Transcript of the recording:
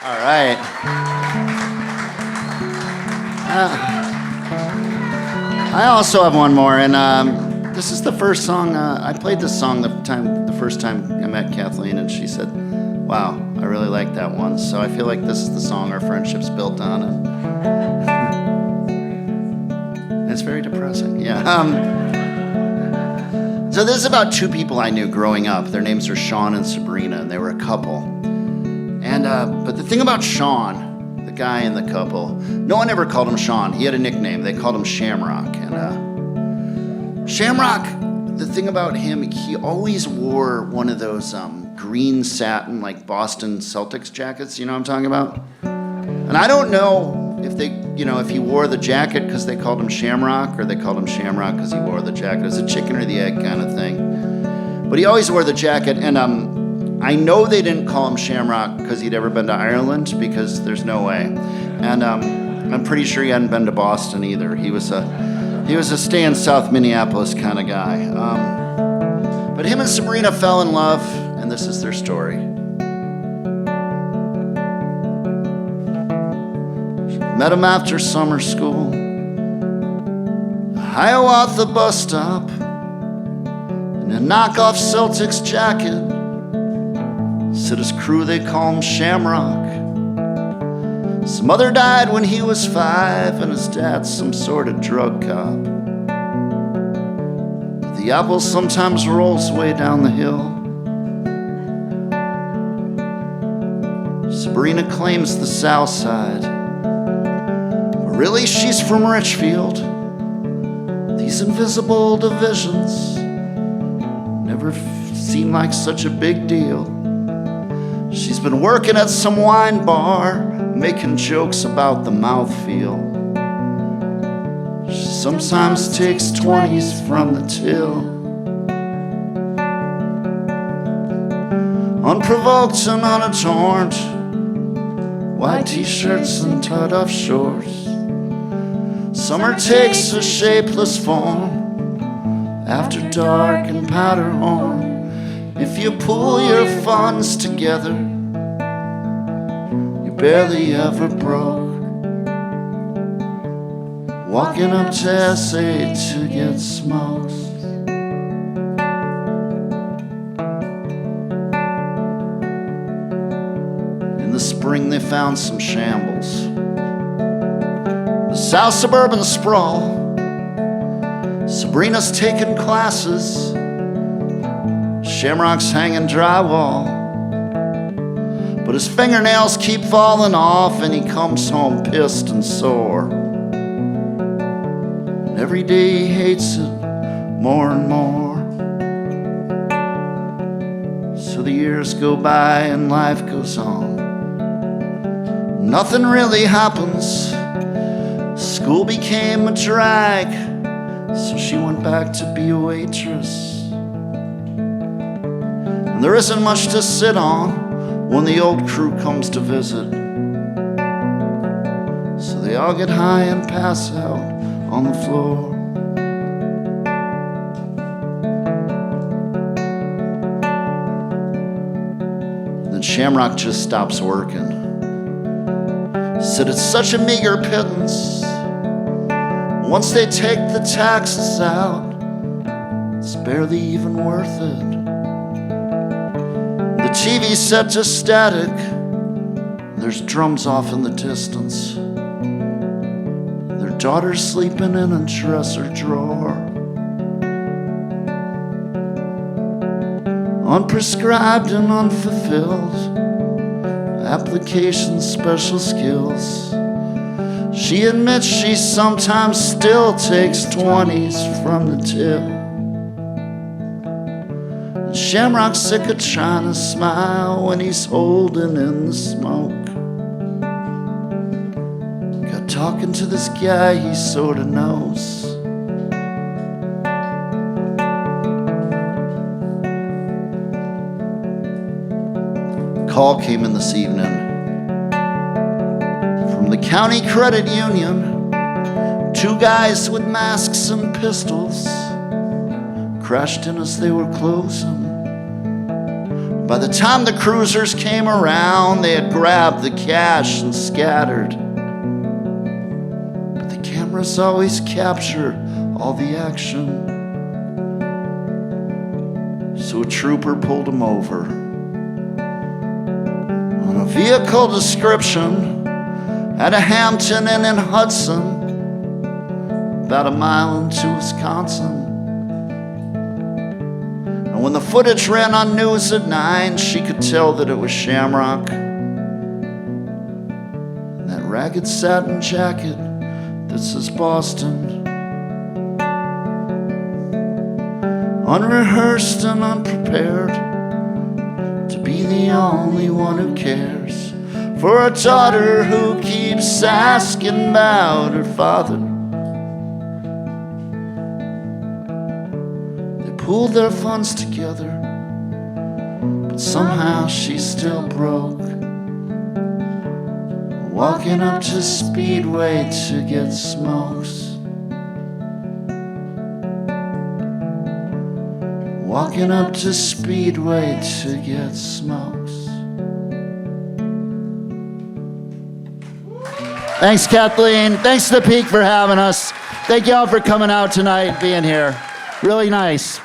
All right. I also have one more, and this is the first song. I played this song the first time I met Kathleen, and she said, "Wow, I really like that one." So I feel like this is the song our friendship's built on, and it's very depressing. Yeah. So this is about two people I knew growing up. Their names are Sean and Sabrina, and they were a couple. And but the thing about Sean, the guy in the couple, no one ever called him Sean. He had a nickname. They called him Shamrock. And Shamrock, the thing about him, he always wore one of those green satin, like Boston Celtics jackets. You know what I'm talking about? And I don't know if if he wore the jacket because they called him Shamrock, or they called him Shamrock because he wore the jacket. It was a chicken or the egg kind of thing. But he always wore the jacket, and I know they didn't call him Shamrock because he'd ever been to Ireland, because there's no way. And I'm pretty sure he hadn't been to Boston either. He was a stay in South Minneapolis kind of guy. But him and Sabrina fell in love, and this is their story. Met him after summer school, Hiawatha bus stop, in a knockoff Celtics jacket. Said his crew, they call him Shamrock. His mother died when he was 5, and his dad's some sort of drug cop. But the apple sometimes rolls way down the hill. Sabrina claims the South Side, but really she's from Richfield. These invisible divisions never seem like such a big deal. She's been working at some wine bar, making jokes about the mouthfeel. She sometimes takes 20s from the till. Unprovoked and unadorned, white t-shirts and tied-off shorts. Summer takes a shapeless form, after dark and Powderhorn. If you pull your funds together, you barely ever broke. Walking up to SA to get smokes. In the spring they found some shambles, the South suburban sprawl. Sabrina's taking classes, Shamrock's hanging drywall. But his fingernails keep falling off, and he comes home pissed and sore. And every day he hates it more and more. So the years go by and life goes on. Nothing really happens. School became a drag, so she went back to be a waitress. And there isn't much to sit on when the old crew comes to visit. So they all get high and pass out on the floor. Then Shamrock just stops working. Said it's such a meager pittance. Once they take the taxes out, it's barely even worth it. The TV set to static, there's drums off in the distance. Their daughter's sleeping in a dresser drawer. Unprescribed and unfulfilled, application special skills. She admits she sometimes still takes 20s from the till. Shamrock's sick of trying to smile when he's holding in the smoke. Got talking to this guy he sorta knows. Call came in this evening from the county credit union. 2 guys with masks and pistols crashed in as they were closing. By the time the cruisers came around, they had grabbed the cash and scattered. But the cameras always capture all the action. So a trooper pulled him over on a vehicle description at a Hampton Inn in Hudson, about a mile into Wisconsin. And when the footage ran on News at 9, she could tell that it was Shamrock. And that ragged satin jacket that says Boston. Unrehearsed and unprepared to be the only one who cares for a daughter who keeps asking about her father. They pooled their funds together, but somehow she's still broke, walking up to Speedway to get smokes. Walking up to Speedway to get smokes. Thanks, Kathleen. Thanks to the Peak for having us. Thank you all for coming out tonight, being here. Really nice.